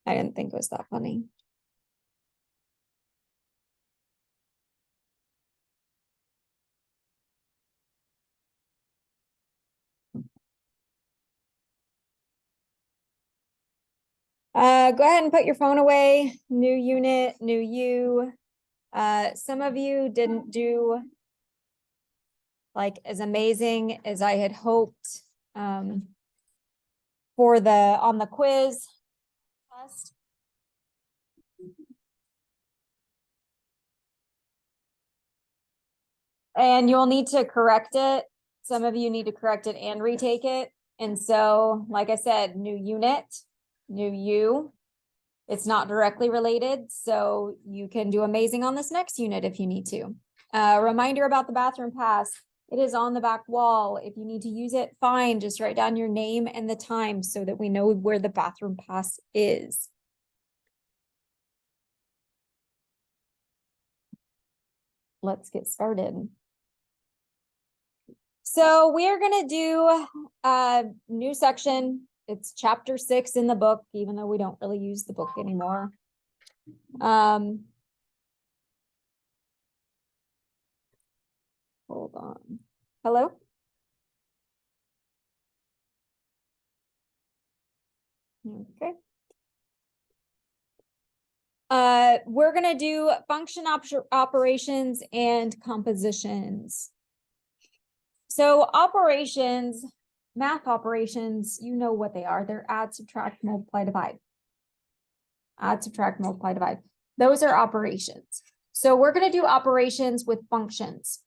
I didn't think it was that funny. Go ahead and put your phone away. New unit, new you. Some of you didn't do like as amazing as I had hoped for on the quiz test. And you'll need to correct it. Some of you need to correct it and retake it. And so, like I said, new unit, new you. It's not directly related, so you can do amazing on this next unit if you need to. Reminder about the bathroom pass. It is on the back wall. If you need to use it, fine. Just write down your name and the time so that we know where the bathroom pass is. Let's get started. So we are going to do a new section. It's chapter 6 in the book, even though we don't really use the book anymore. Hold on. Hello? Okay. We're going to do function operations and compositions. So operations, math operations, you know what they are. They're add, subtract, multiply, divide. Add, subtract, multiply, divide. Those are operations. So we're going to do operations with functions.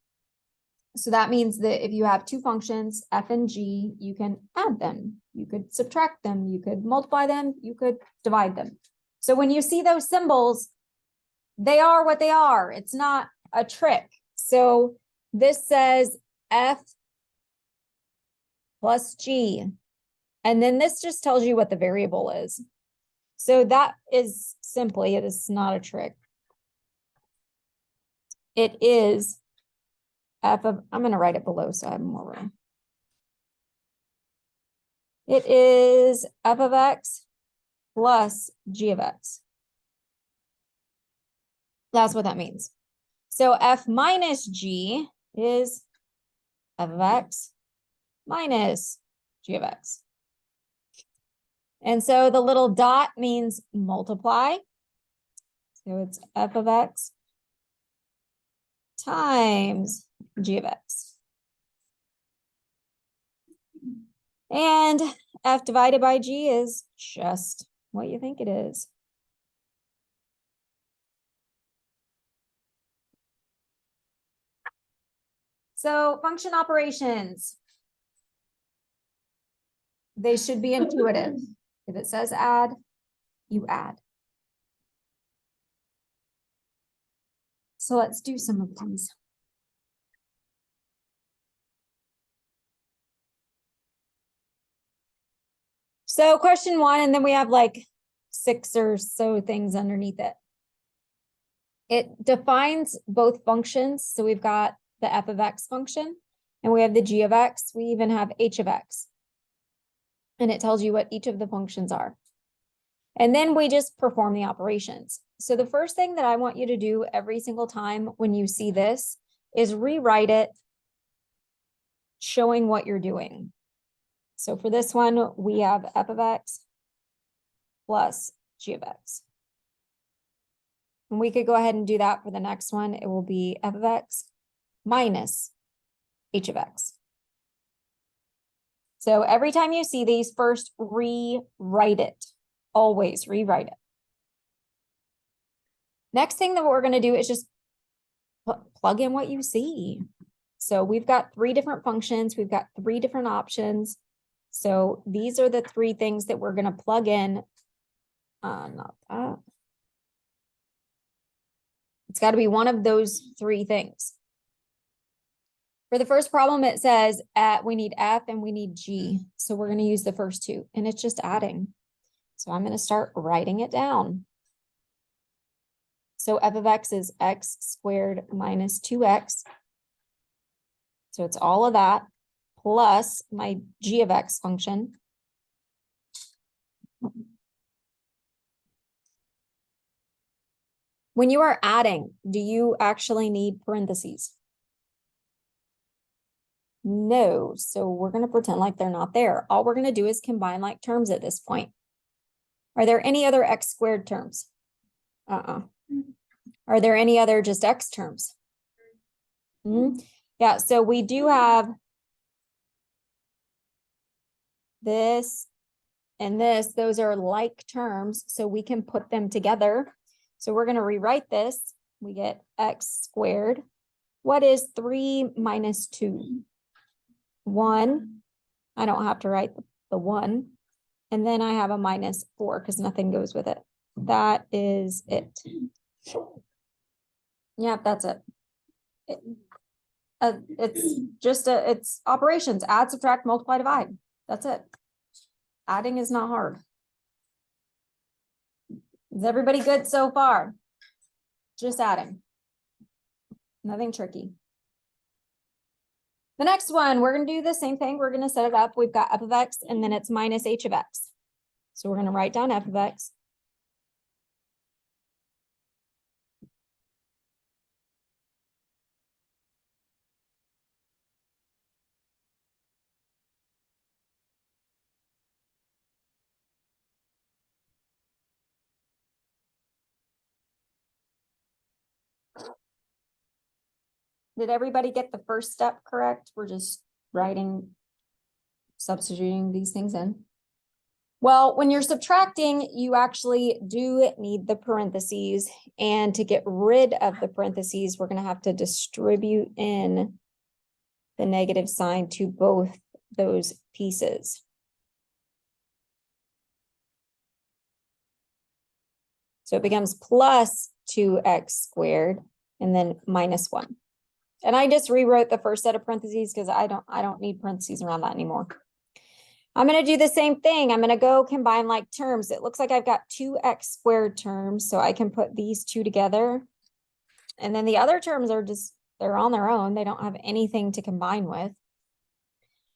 So that means that if you have two functions, f and g, you can add them. You could subtract them. You could multiply them. You could divide them. So when you see those symbols, they are what they are. It's not a trick. So this says f plus g. And then this just tells you what the variable is. So that is simply, it is not a trick. It is f of, I'm going to write it below so I have more room. It is f of x plus g of x. That's what that means. So f minus g is f of x minus g of x. And so the little dot means multiply. So it's f of x times g of x. And f divided by g is just what you think it is. So function operations, they should be intuitive. If it says add, you add. So let's do some of these. So question 1, and then we have like 6 or so things underneath it. It defines both functions. So we've got the f of x function, and we have the g of x. We even have h of x. And it tells you what each of the functions are. And then we just perform the operations. So the first thing that I want you to do every single time when you see this is rewrite it, showing what you're doing. So for this one, we have f of x plus g of x. And we could go ahead and do that for the next one. It will be f of x minus h of x. So every time you see these, first rewrite it. Always rewrite it. Next thing that we're going to do is just plug in what you see. So we've got 3 different functions. We've got 3 different options. So these are the 3 things that we're going to plug in. Not that. It's got to be one of those 3 things. For the first problem, it says we need f and we need g. So we're going to use the first 2, and it's just adding. So I'm going to start writing it down. So f of x is x squared minus 2x. So it's all of that plus my g of x function. When you are adding, do you actually need parentheses? No, so we're going to pretend like they're not there. All we're going to do is combine like terms at this point. Are there any other x squared terms? Are there any other just x terms? Yeah, so we do have this and this. Those are like terms, so we can put them together. So we're going to rewrite this. We get x squared. What is 3 minus 2? 1. I don't have to write the 1. And then I have a minus 4 because nothing goes with it. That is it. Yeah, that's it. It's operations. Add, subtract, multiply, divide. That's it. Adding is not hard. Is everybody good so far? Just adding. Nothing tricky. The next one, we're going to do the same thing. We're going to set it up. We've got f of x, and then it's minus h of x. So we're going to write down f of x. Did everybody get the first step correct? We're just substituting these things in. Well, when you're subtracting, you actually do need the parentheses. And to get rid of the parentheses, we're going to have to distribute in the negative sign to both those pieces. So it becomes plus 2x squared and then minus 1. And I just rewrote the first set of parentheses because I don't need parentheses around that anymore. I'm going to do the same thing. I'm going to go combine like terms. It looks like I've got 2x squared terms, so I can put these two together. And then the other terms are they're on their own. They don't have anything to combine with.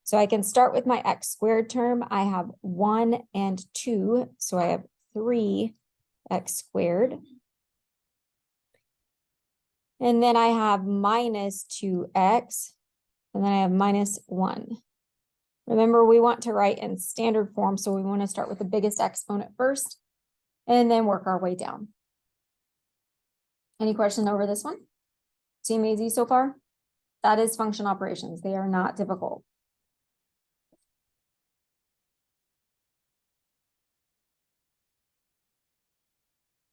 So I can start with my x squared term. I have 1 and 2, so I have 3x squared. And then I have minus 2x, and then I have minus 1. Remember, we want to write in standard form, so we want to start with the biggest exponent first, and then work our way down. Any questions over this one? Seem easy so far? That is function operations. They are not difficult.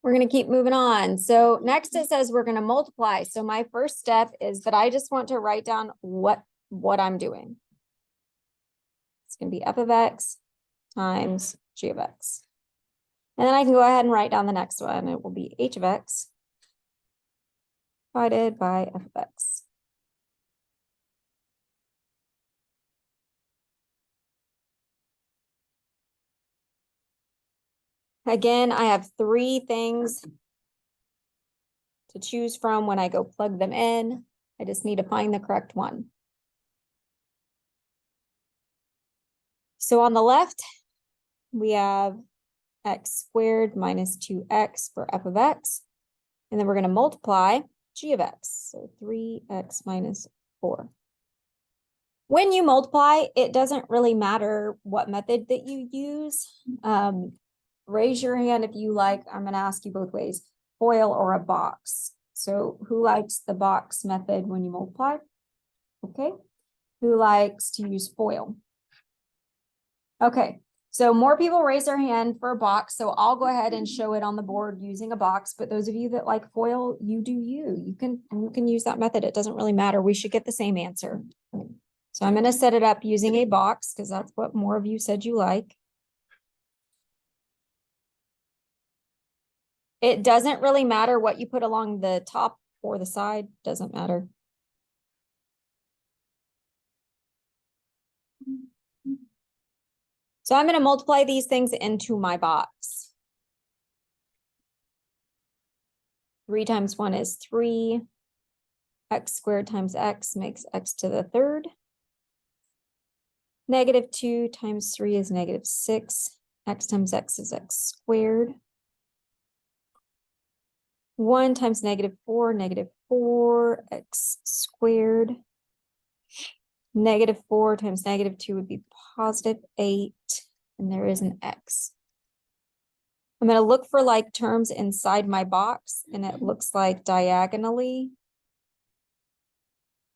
We're going to keep moving on. So next it says we're going to multiply. So my first step is that I just want to write down what I'm doing. It's going to be f of x times g of x. And then I can go ahead and write down the next one. It will be h of x divided by f of x. Again, I have 3 things to choose from when I go plug them in. I just need to find the correct one. So on the left, we have x squared minus 2x for f of x. And then we're going to multiply g of x. So 3x minus 4. When you multiply, it doesn't really matter what method that you use. Raise your hand if you like. I'm going to ask you both ways, FOIL or a box. So who likes the box method when you multiply? Okay. Who likes to use FOIL? Okay. So more people raise their hand for a box. So I'll go ahead and show it on the board using a box. But those of you that like FOIL, you do you. You can use that method. It doesn't really matter. We should get the same answer. So I'm going to set it up using a box because that's what more of you said you like. It doesn't really matter what you put along the top or the side. Doesn't matter. So I'm going to multiply these things into my box. 3 times 1 is 3. X squared times x makes x to the 3rd. Negative 2 times 3 is negative 6. X times x is x squared. 1 times -4, -4x squared. -4 times -2 would be +8, and there is an x. I'm going to look for like terms inside my box, and it looks like diagonally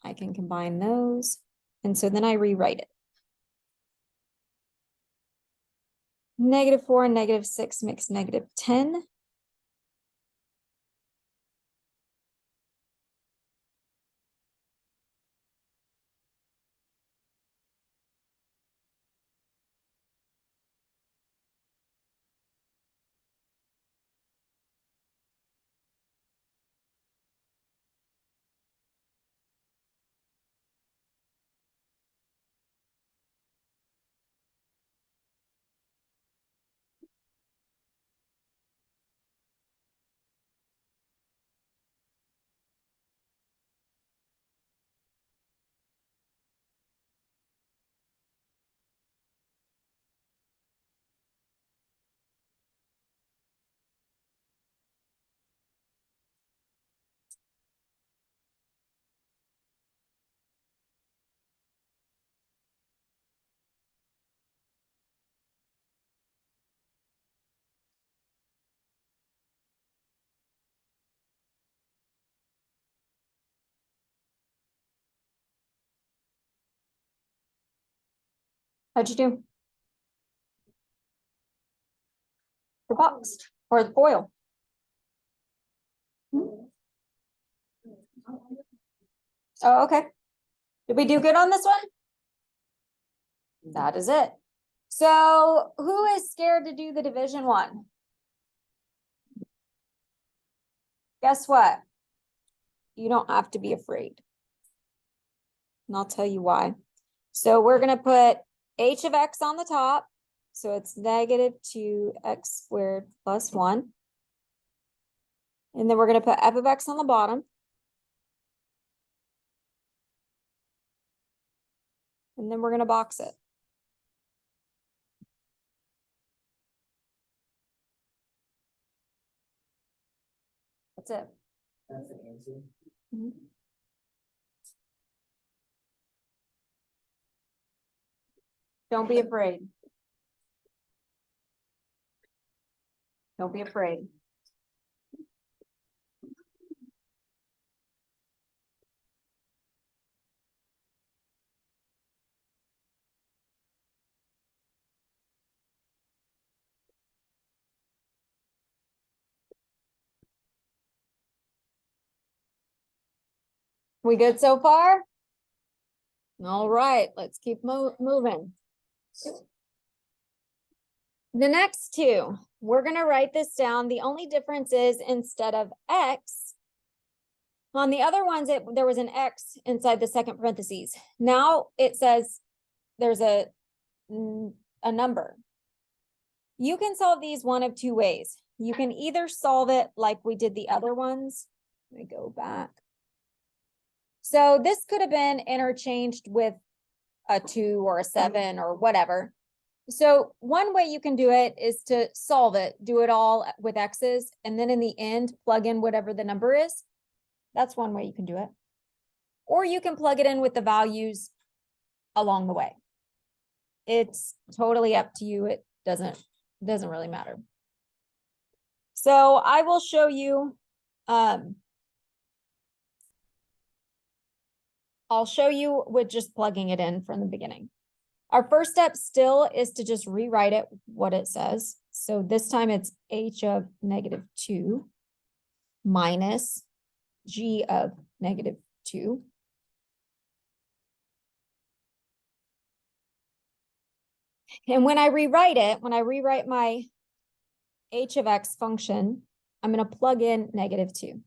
I can combine those. And so then I rewrite it. -4 and -6 makes -10. How'd you do? The box or the foil? Oh, okay. Did we do good on this one? That is it. So who is scared to do the division one? Guess what? You don't have to be afraid. And I'll tell you why. So we're going to put h of x on the top. So it's -2x squared plus 1. And then we're going to put f of x on the bottom. And then we're going to box it. That's it. That's the answer. Mhm. Don't be afraid. Don't be afraid. We good so far? All right, let's keep moving. The next two, we're going to write this down. The only difference is instead of x, on the other ones, there was an x inside the second parentheses. Now it says there's a number. You can solve these one of two ways. You can either solve it like we did the other ones. Let me go back. So this could have been interchanged with a 2 or a 7 or whatever. So one way you can do it is to solve it, do it all with x's, and then in the end, plug in whatever the number is. That's one way you can do it. Or you can plug it in with the values along the way. It's totally up to you. It doesn't really matter. So I will show you, I'll show you with just plugging it in from the beginning. Our first step still is to just rewrite it what it says. So this time it's h of -2 minus g of -2. And when I rewrite my h of x function, I'm going to plug in -2.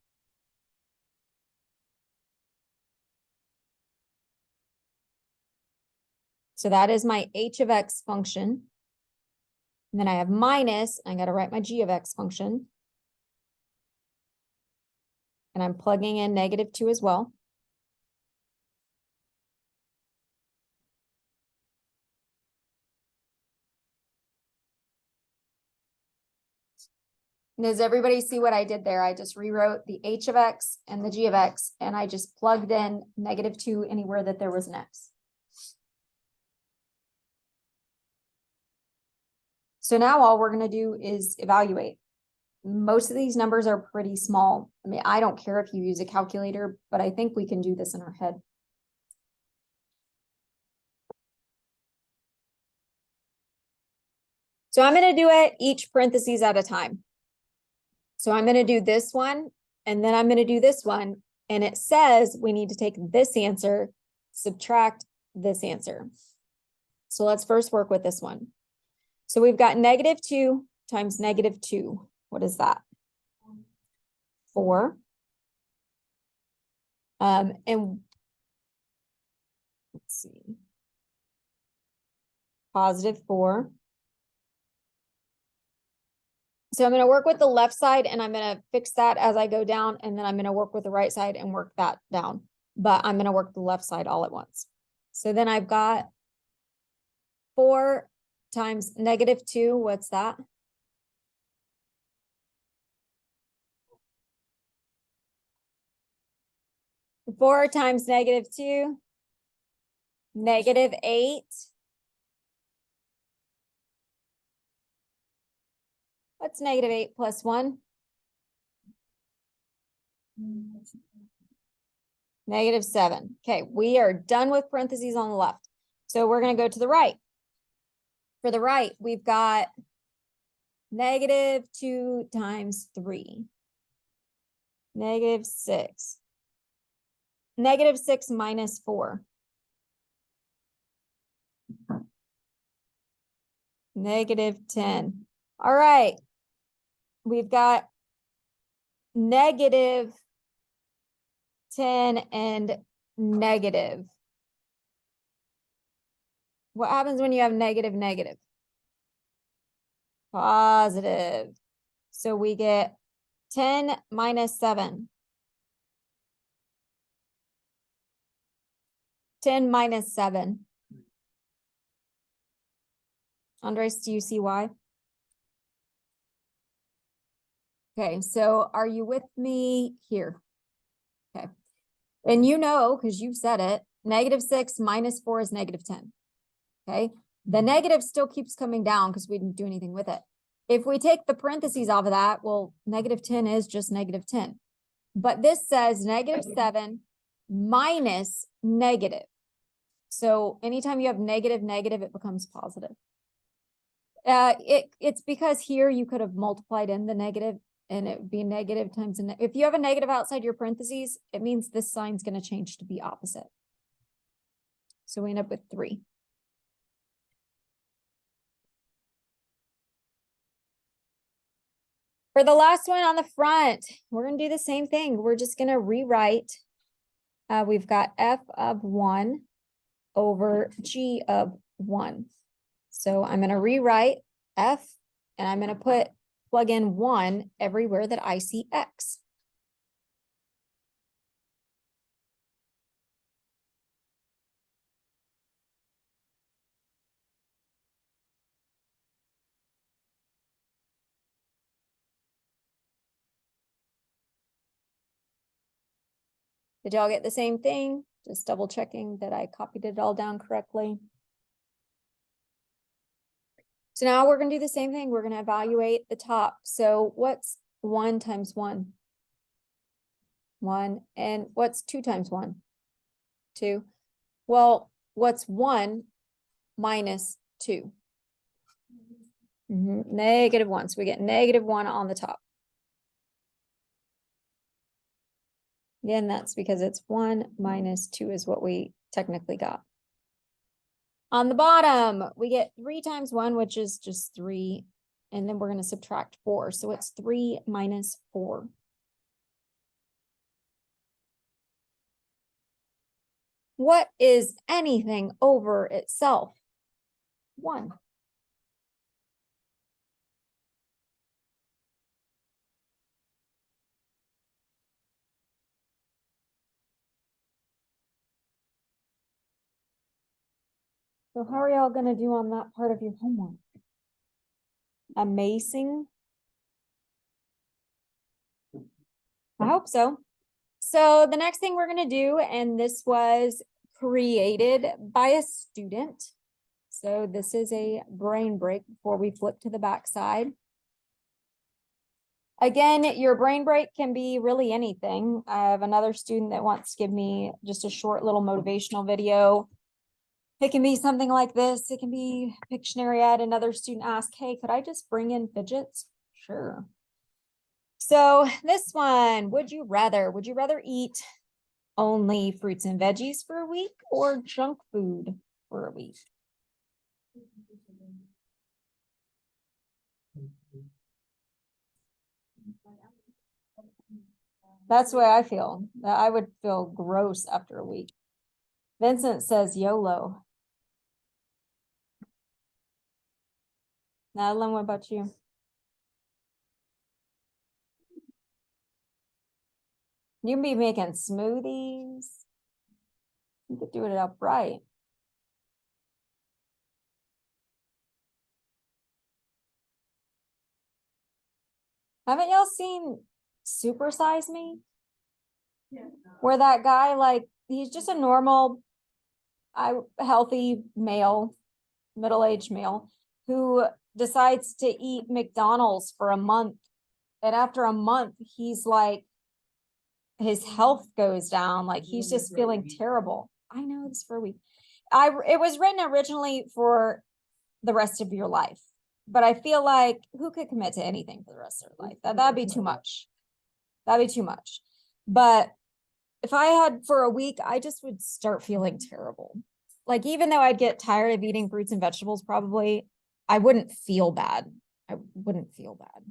So that is my h of x function. And then I have minus, I got to write my g of x function. And I'm plugging in -2 as well. Does everybody see what I did there? I just rewrote the h of x and the g of x, and I just plugged in -2 anywhere that there was an x. So now all we're going to do is evaluate. Most of these numbers are pretty small. I mean, I don't care if you use a calculator, but I think we can do this in our head. So I'm going to do it each parentheses at a time. So I'm going to do this one, and then I'm going to do this one. And it says we need to take this answer, subtract this answer. So let's first work with this one. So we've got -2 times -2. What is that? 4. And let's see. +4. So I'm going to work with the left side, and I'm going to fix that as I go down, and then I'm going to work with the right side and work that down. But I'm going to work the left side all at once. So then I've got 4 times -2. What's that? Four times -2, -8. What's -8 plus 1? -7. Okay, we are done with parentheses on the left. So we're going to go to the right. For the right, we've got -2 times 3. -6. -6 minus 4. -10. All right. We've got -10 and negative. What happens when you have negative? Positive. So we get 10 minus 7. 10 minus 7. Andres, do you see why? Okay, so are you with me here? Okay. And you know, because you've said it, -6 minus 4 is -10. Okay. The negative still keeps coming down because we didn't do anything with it. If we take the parentheses off of that, well, -10 is just -10. But this says -7 minus negative. So anytime you have negative, it becomes positive. It's because here you could have multiplied in the negative, and it would be negative times if you have a negative outside your parentheses, it means this sign's going to change to be opposite. So we end up with 3. For the last one on the front, we're going to do the same thing. We're just going to rewrite. We've got f of 1 over g of 1. So I'm going to rewrite f, and I'm going to plug in 1 everywhere that I see x. Did y'all get the same thing? Just double checking that I copied it all down correctly. So now we're going to do the same thing. We're going to evaluate the top. So what's 1 times 1? 1. And what's 2 times 1? 2. Well, what's 1 minus 2? -1. So we get -1 on the top. Again, that's because it's 1 minus 2 is what we technically got. On the bottom, we get 3 times 1, which is just 3. And then we're going to subtract 4. So it's 3 minus 4. What is anything over itself? 1. So how are y'all going to do on that part of your homework? Amazing. I hope so. So the next thing we're gonna do, and this was created by a student. So this is a brain break before we flip to the back side. Again, your brain break can be really anything. I have another student that wants to give me just a short little motivational video. It can be something like this. It can be Pictionary. I had another student ask, hey, could I just bring in fidgets? Sure. So this one, would you rather eat only fruits and veggies for a week or junk food for a week? That's the way I feel. I would feel gross after a week. Vincent says YOLO. Madeline, what about you? You can be making smoothies. You could do it upright. Haven't y'all seen Super Size Me? Yeah. Where that guy, like, he's just a normal, healthy male, middle-aged male, who decides to eat McDonald's for a month. And after a month, he's like, his health goes down. Like, he's just feeling terrible. I know this for a week. It was written originally for the rest of your life. But I feel like who could commit to anything for the rest of their life? That'd be too much. That'd be too much. But if I had for a week, I just would start feeling terrible. Like, even though I'd get tired of eating fruits and vegetables, probably, I wouldn't feel bad. I wouldn't feel bad.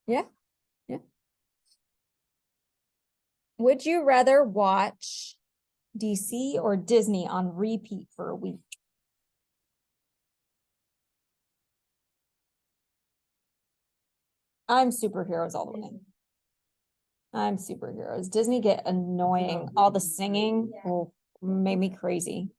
Yeah. Yeah. Would you rather watch DC or Disney on repeat for a week? I'm superheroes all the way. I'm superheroes. Disney get annoying. All the singing made me crazy.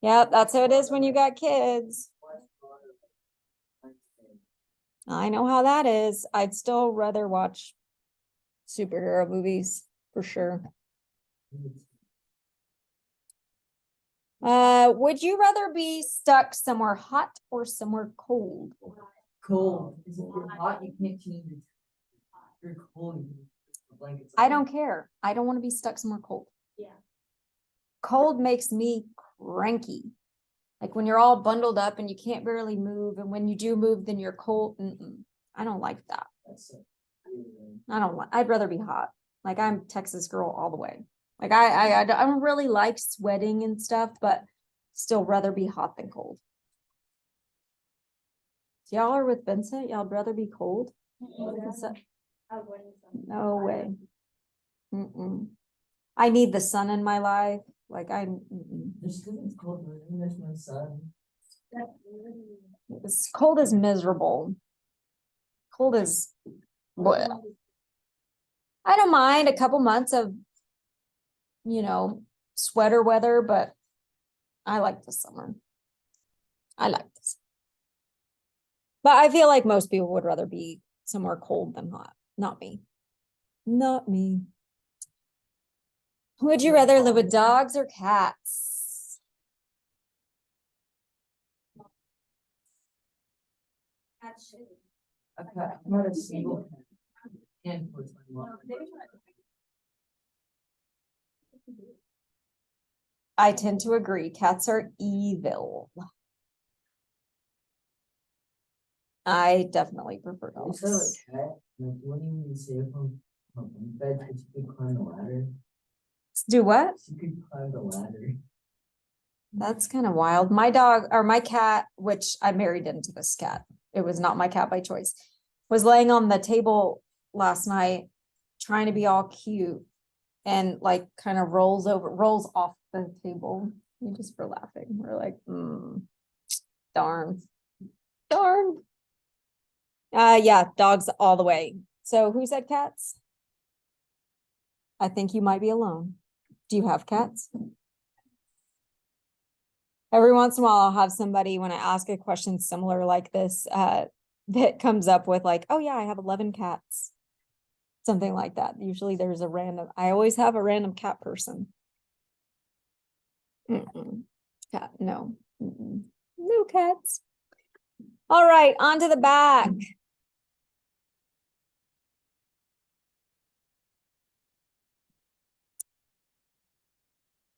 Yeah, that's how it is when you got kids. I know how that is. I'd still rather watch superhero movies for sure. Would you rather be stuck somewhere hot or somewhere cold? Cold. Because if you're hot, you can't change it. If you're cold, you can blankets I on. don't care. I don't want to be stuck somewhere cold. Yeah. Cold makes me cranky. Like when you're all bundled up and you can't barely move, and when you do move, then you're cold. I don't like that. I'd rather be hot. Like, I'm Texas girl all the way. Like, I don't really like sweating and stuff, but still rather be hot than cold. Y'all are with Vincent? Y'all'd rather be cold? No way. I need the sun in my life. Like, Just because it's cold, there's no sun. It's cold is miserable. Cold is bleh. I don't mind a couple months of, sweater weather, but I like the summer. I like this. But I feel like most people would rather be somewhere cold than hot. Not me. Not me. Would you rather live with dogs or cats? Okay, not a single hand towards my mom. I tend to agree. Cats are evil. I definitely prefer I used dogs. to have a cat, like, wouldn't even stay from bed because she could climb the ladder. Do what? She could climb the ladder. That's kind of wild. My dog, or my cat, which I married into this cat, it was not my cat by choice, was laying on the table last night trying to be all cute and like kind of rolls off the table. We just were laughing. We're like, darn. Yeah, dogs all the way. So who said cats? I think you might be alone. Do you have cats? Every once in a while, I'll have somebody, when I ask a question similar like this, that comes up with like, oh yeah, I have 11 cats. Something like that. Usually there's I always have a random cat person. Cat, no. No cats. All right, on to the back.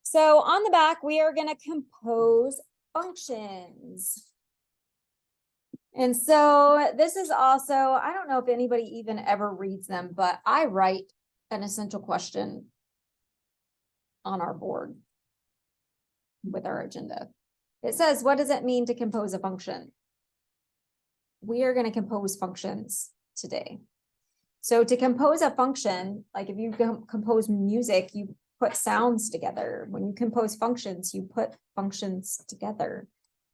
So on the back, we are going to compose functions. And so this is also, I don't know if anybody even ever reads them, but I write an essential question on our board with our agenda. It says, what does it mean to compose a function? We are going to compose functions today. So to compose a function, like if you compose music, you put sounds together. When you compose functions, you put functions together.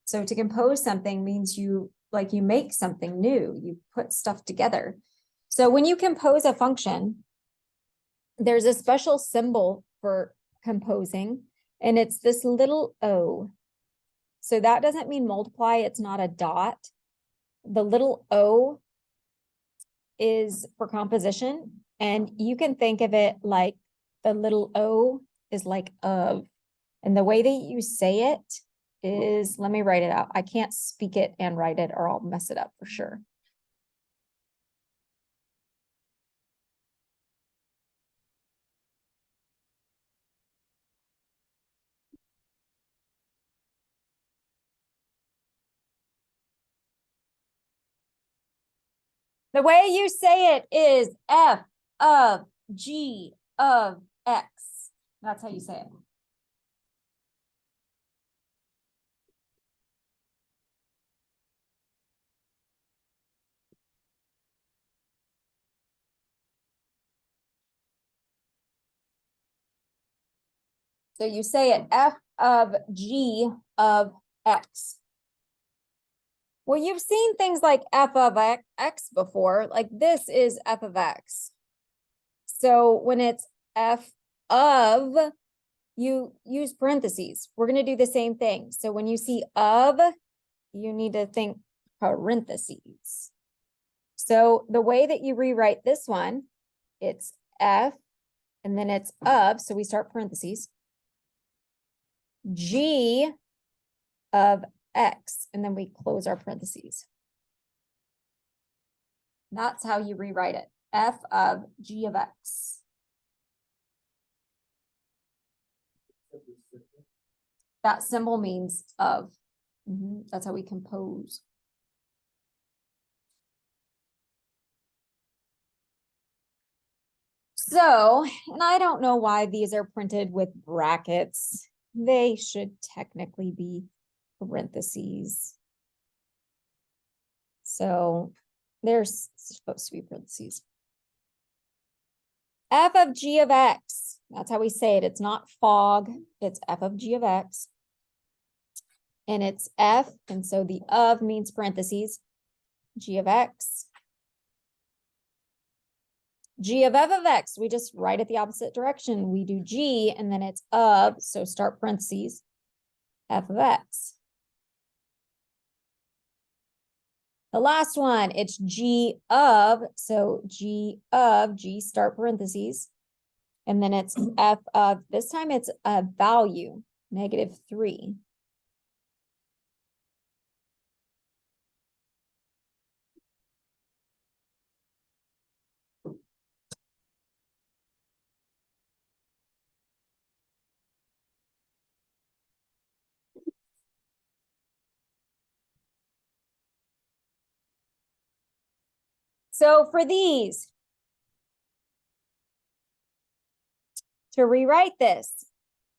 So to compose something means you make something new, you put stuff together. So when you compose a function, there's a special symbol for composing, and it's this little O. So that doesn't mean multiply, it's not a dot. The little O is for composition, and you can think of it like the little O is like of, and the way that you say it is, let me write it out. I can't speak it and write it or I'll mess it up for sure. The way you say it is F of G of X. That's how you say it. So you say it F of G of X. Well, you've seen things like F of X before, like this is F of X. So when it's F of, you use parentheses. We're going to do the same thing. So when you see of, you need to think parentheses. So the way that you rewrite this one, it's F and then it's of, so we start parentheses, G of X, and then we close our parentheses. That's how you rewrite it. F of G of X. That symbol means of. That's how we compose. So, and I don't know why these are printed with brackets. They should technically be parentheses. So there's supposed to be parentheses. F of G of X. That's how we say it. It's not fog. It's F of G of X. And it's F. And so the of means parentheses. G of X. G of F of X. We just write it the opposite direction. We do G and then it's of. So start parentheses. F of X. The last one, it's G of, so G of, G start parentheses, and then it's F of, this time it's a value, -3. So for these, to rewrite this,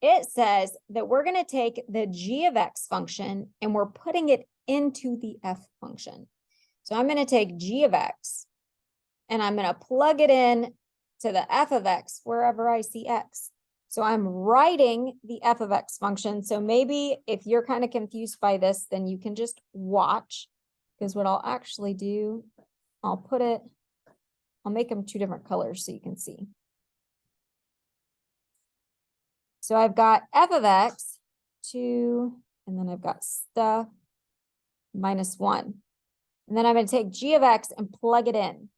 it says that we're going to take the G of X function and we're putting it into the F function. So I'm going to take G of X and I'm going to plug it in to the F of X wherever I see X. So I'm writing the F of X function. So maybe if you're kind of confused by this, then you can just watch, because what I'll actually do, I'll make them 2 different colors so you can see. So I've got f of x, 2, and then I've got stuff minus 1. And then I'm going to take g of x and plug it in.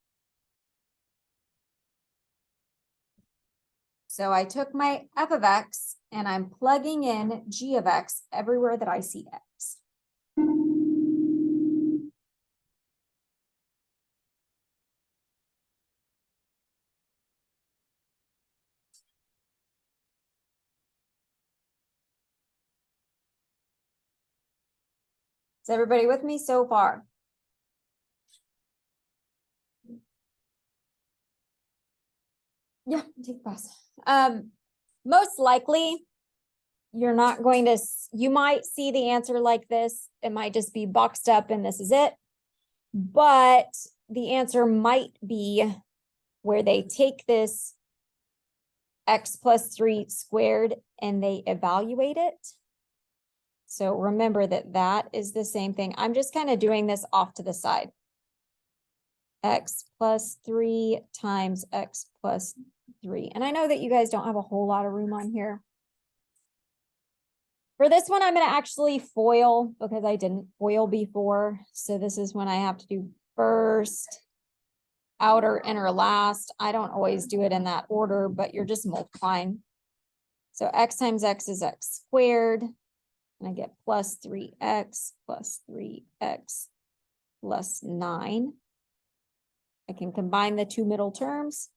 So I took my f of x and I'm plugging in g of x everywhere that I see x. Is everybody with me so far? Yeah, take the pass. Most likely, you're not going to, you might see the answer like this. It might just be boxed up and this is it. But the answer might be where they take this x plus 3 squared and they evaluate it. So remember that that is the same thing. I'm just kind of doing this off to the side. X plus 3 times x plus 3. And I know that you guys don't have a whole lot of room on here. For this one, I'm going to actually FOIL because I didn't FOIL before. So this is when I have to do first, outer, inner, last. I don't always do it in that order, but you're just multiplying. So x times x is x squared. And I get plus 3x plus 3x plus 9. I can combine the two middle terms.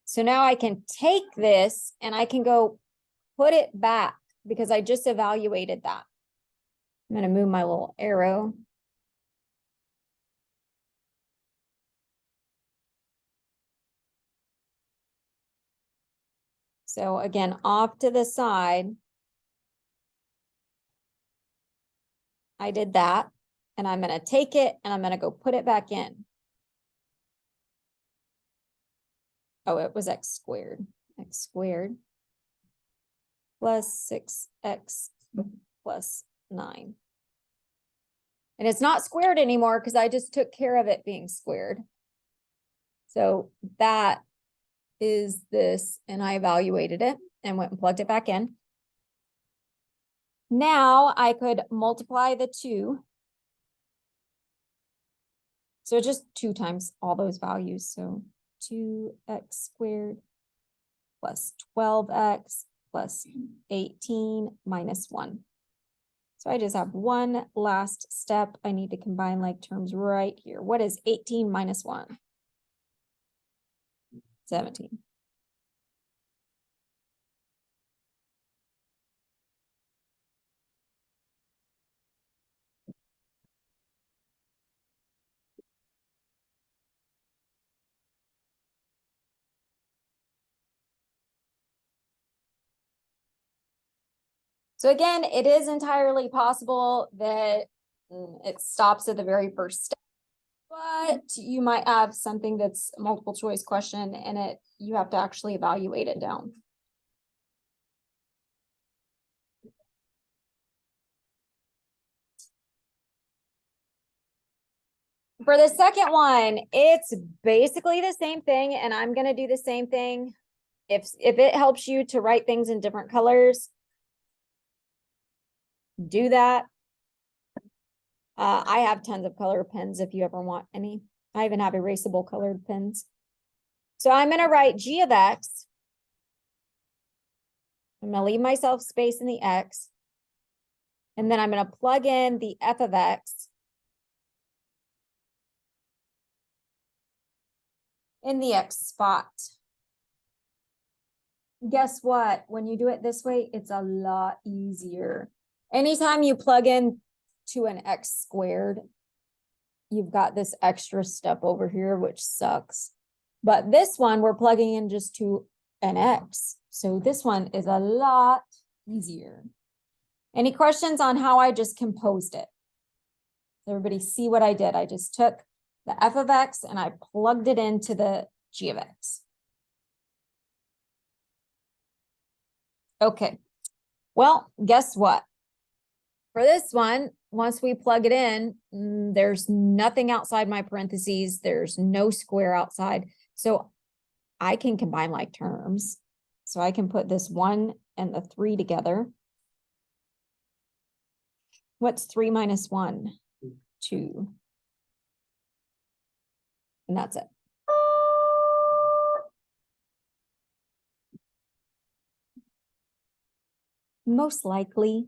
So now I can take this and I can go put it back because I just evaluated that. I'm going to move my little arrow. So again, off to the side, I did that, and I'm going to take it and I'm going to go put it back in. Oh, it was x squared plus 6x plus 9. And it's not squared anymore because I just took care of it being squared. So that is this, and I evaluated it and went and plugged it back in. Now I could multiply the 2. So just 2 times all those values. So 2x squared plus 12x plus 18 minus 1. So I just have one last step. I need to combine like terms right here. What is 18 minus 1? 17. So again, it is entirely possible that it stops at the very first step, but you might have something that's a multiple choice question and you have to actually evaluate it down. For the second one, it's basically the same thing, and I'm going to do the same thing. If it helps you to write things in different colors, do that. I have tons of color pens if you ever want any. I even have erasable colored pens. So I'm going to write g of x. I'm going to leave myself space in the x. And then I'm going to plug in the f of x in the x spot. Guess what? When you do it this way, it's a lot easier. Anytime you plug in to an x squared, you've got this extra step over here, which sucks. But this one, we're plugging in just to an x. So this one is a lot easier. Any questions on how I just composed it? Everybody see what I did? I just took the f of x and I plugged it into the g of x. Okay, well, guess what? For this one, once we plug it in, there's nothing outside my parentheses. There's no square outside. So I can combine like terms. So I can put this 1 and the 3 together. What's 3 minus 1? 2. And that's it. Most likely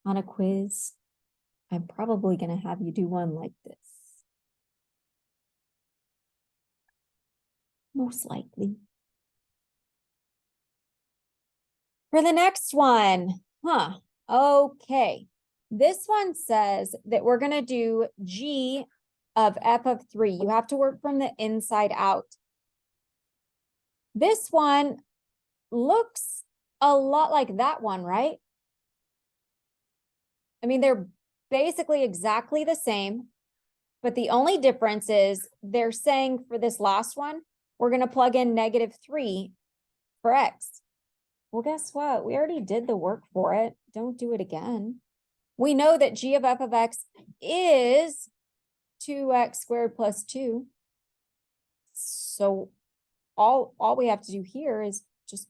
on a quiz, I'm probably going to have you do one like this. Most likely. For the next one, okay. This one says that we're going to do G of f of 3. You have to work from the inside out. This one looks a lot like that one, right? I mean, they're basically exactly the same, but the only difference is they're saying for this last one, we're going to plug in -3 for x. Well, guess what? We already did the work for it. Don't do it again. We know that g of f of x is 2x squared plus 2. So all we have to do here is just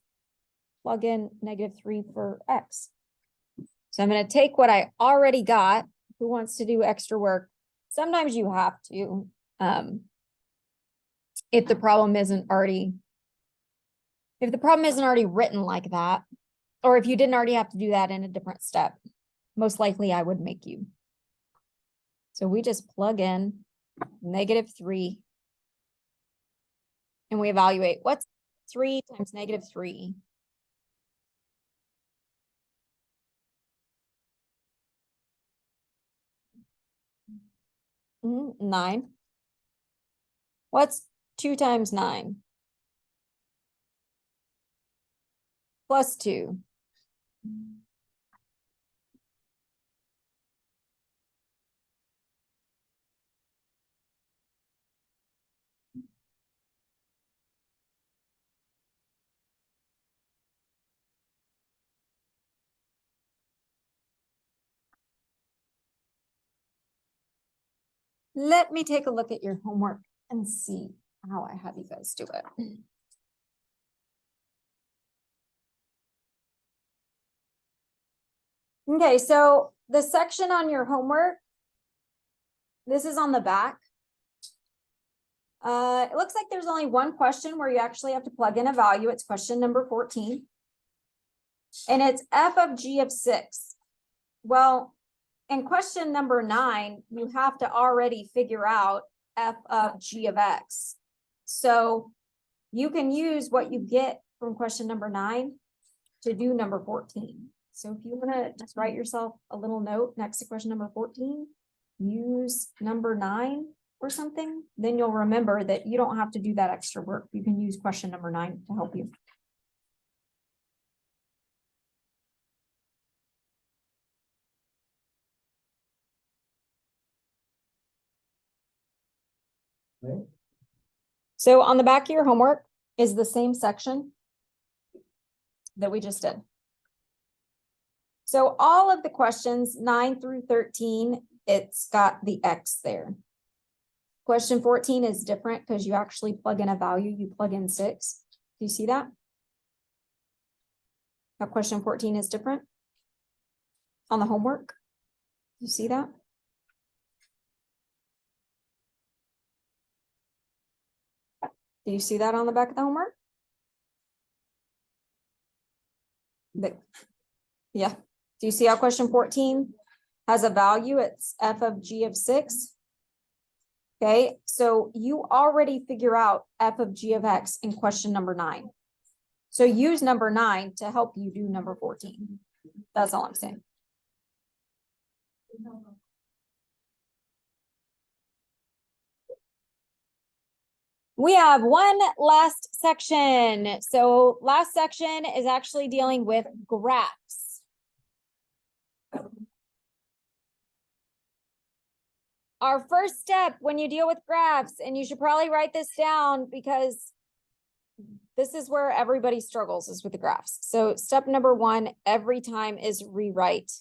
plug in -3 for x. So I'm going to take what I already got. Who wants to do extra work? Sometimes you have to, if the problem isn't already written like that, or if you didn't already have to do that in a different step. Most likely I would make you. So we just plug in -3 and we evaluate what's 3 times -3. Mm, 9. What's 2 times 9? Plus 2. Let me take a look at your homework and see how I have you guys do it. Okay, so the section on your homework, this is on the back. It looks like there's only one question where you actually have to plug in a value. It's question number 14. And it's f of g of 6. Well, in question number 9, you have to already figure out f of g of x. So you can use what you get from question number 9 to do number 14. So if you want to just write yourself a little note next to question number 14, use number 9 or something, then you'll remember that you don't have to do that extra work. You can use question number 9 to help you. Right? So on the back of your homework is the same section that we just did. So all of the questions 9 through 13, it's got the X there. Question 14 is different because you actually plug in a value, you plug in 6. Do you see that? Now question 14 is different on the homework. You see that? Do you see that on the back of the homework? Yeah. Do you see how question 14 has a value? It's f of g of 6. Okay, so you already figure out f of g of x in question number 9. So use number 9 to help you do number 14. That's all I'm saying. We have one last section. So last section is actually dealing with graphs. Our first step when you deal with graphs, and you should probably write this down because this is where everybody struggles, is with the graphs. So step number 1 every time is rewrite.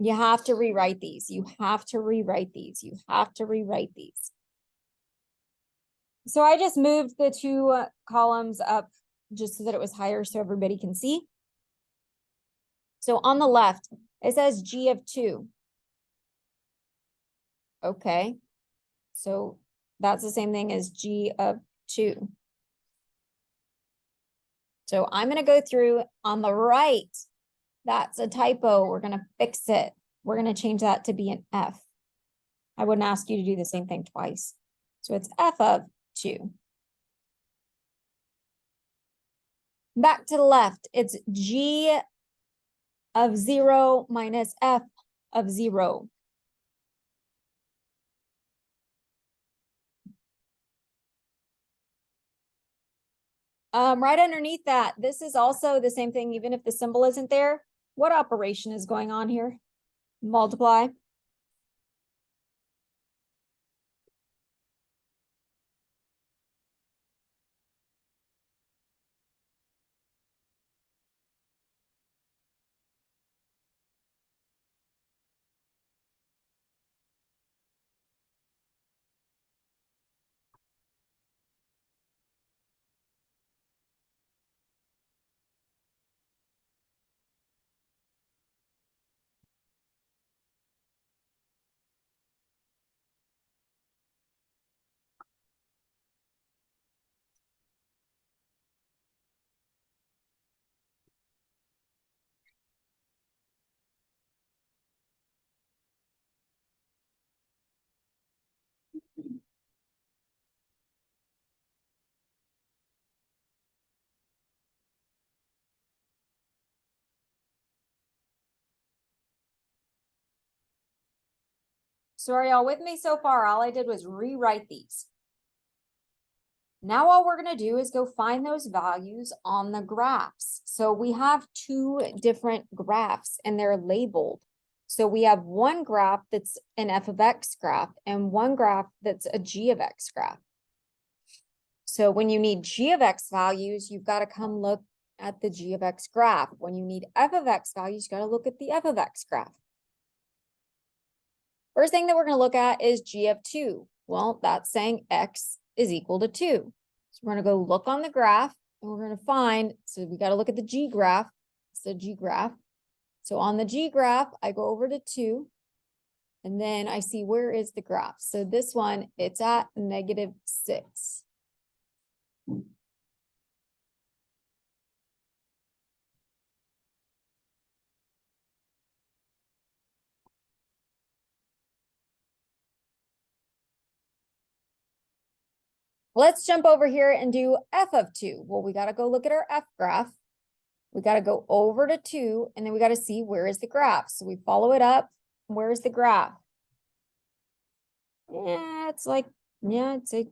You have to rewrite these. You have to rewrite these. You have to rewrite these. So I just moved the two columns up just so that it was higher so everybody can see. So on the left, it says G of 2. Okay. So that's the same thing as G of 2. So I'm going to go through on the right. That's a typo. We're going to fix it. We're going to change that to be an F. I wouldn't ask you to do the same thing twice. So it's F of 2. Back to the left, it's G of 0 minus F of 0. Right underneath that, this is also the same thing, even if the symbol isn't there. What operation is going on here? Multiply. So are y'all with me so far? All I did was rewrite these. Now all we're going to do is go find those values on the graphs. So we have two different graphs and they're labeled. So we have one graph that's an f of x graph and one graph that's a g of x graph. So when you need g of x values, you've got to come look at the g of x graph. When you need f of x values, you got to look at the f of x graph. First thing that we're going to look at is g of 2. Well, that's saying x is equal to 2. So we're going to go look on the graph and we're going to find, so we got to look at the g graph. It's the g graph. So on the g graph, I go over to 2 and then I see where is the graph. So this one, it's at -6. Let's jump over here and do f of 2. Well, we got to go look at our f graph. We got to go over to 2, and then we got to see where is the graph. So we follow it up. Where's the graph? Yeah, it's like, yeah, it's like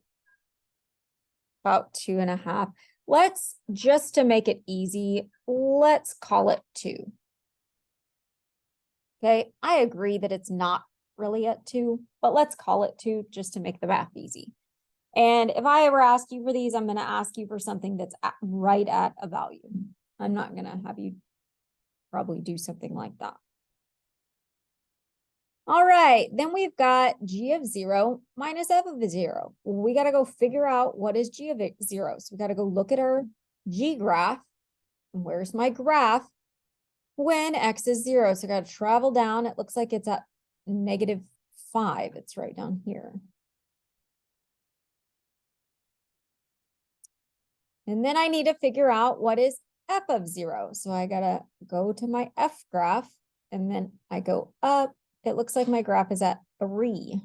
about 2.5. Let's, just to make it easy, let's call it 2. Okay, I agree that it's not really at 2, but let's call it 2 just to make the math easy. And if I ever ask you for these, I'm going to ask you for something that's right at a value. I'm not going to have you probably do something like that. All right, then we've got g of 0 minus f of 0. We got to go figure out what is g of 0. So we got to go look at our g graph. And where's my graph when x is 0? So I got to travel down. It looks like it's at -5. It's right down here. And then I need to figure out what is f of 0. So I got to go to my f graph and then I go up. It looks like my graph is at 3.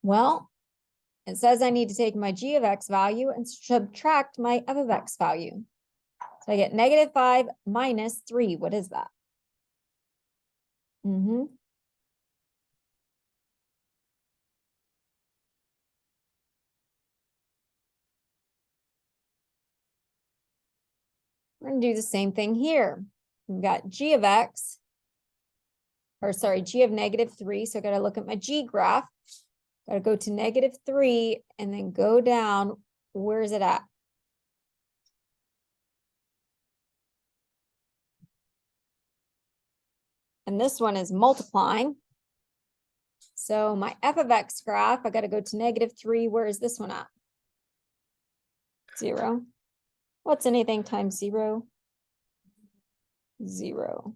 Well, it says I need to take my g of x value and subtract my f of x value. So I get -5 minus 3. What is that? We're going to do the same thing here. We've got g of x, or sorry, g of -3. So I got to look at my g graph. Got to go to -3 and then go down. Where is it at? and this one is multiplying. So my f of x graph, I got to go to -3. Where is this one at? 0. What's anything times 0? 0.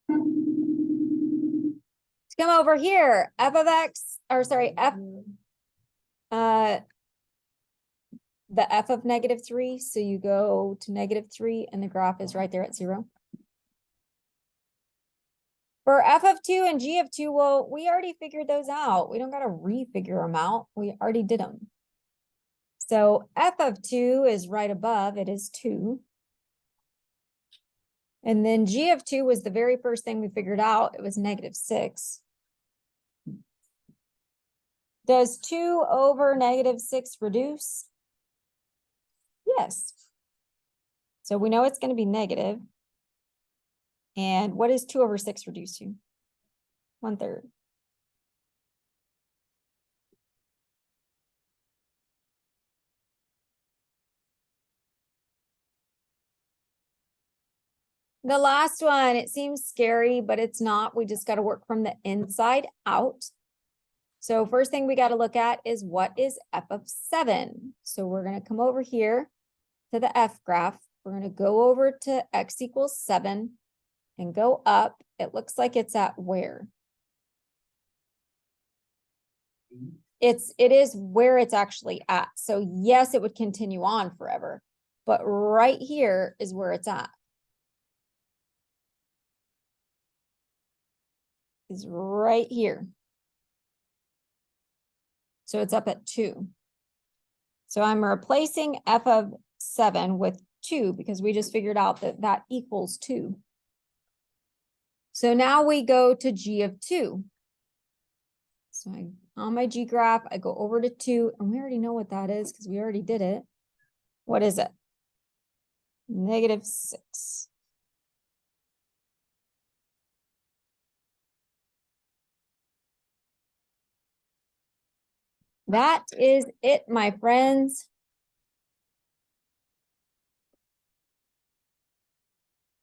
Let's come over here. F of x, or sorry, the f of -3. So you go to -3 and the graph is right there at 0. For f of 2 and g of 2, well, we already figured those out. We don't got to refigure them out. We already did them. So f of 2 is right above. It is 2. And then g of 2 was the very first thing we figured out. It was -6. Does 2 over -6 reduce? Yes. So we know it's going to be negative. And what is 2 over 6 reduce to? 1/3. The last one, it seems scary, but it's not. We just got to work from the inside out. So first thing we got to look at is what is f of 7? So we're going to come over here to the f graph. We're going to go over to x equals 7 and go up. It looks like it's at where? It is where it's actually at. So yes, it would continue on forever, but right here is where it's at. Is right here. So it's up at 2. So I'm replacing f of 7 with 2 because we just figured out that that equals 2. So now we go to g of 2. So on my g graph, I go over to 2, and we already know what that is because we already did it. What is it? -6. That is it, my friends.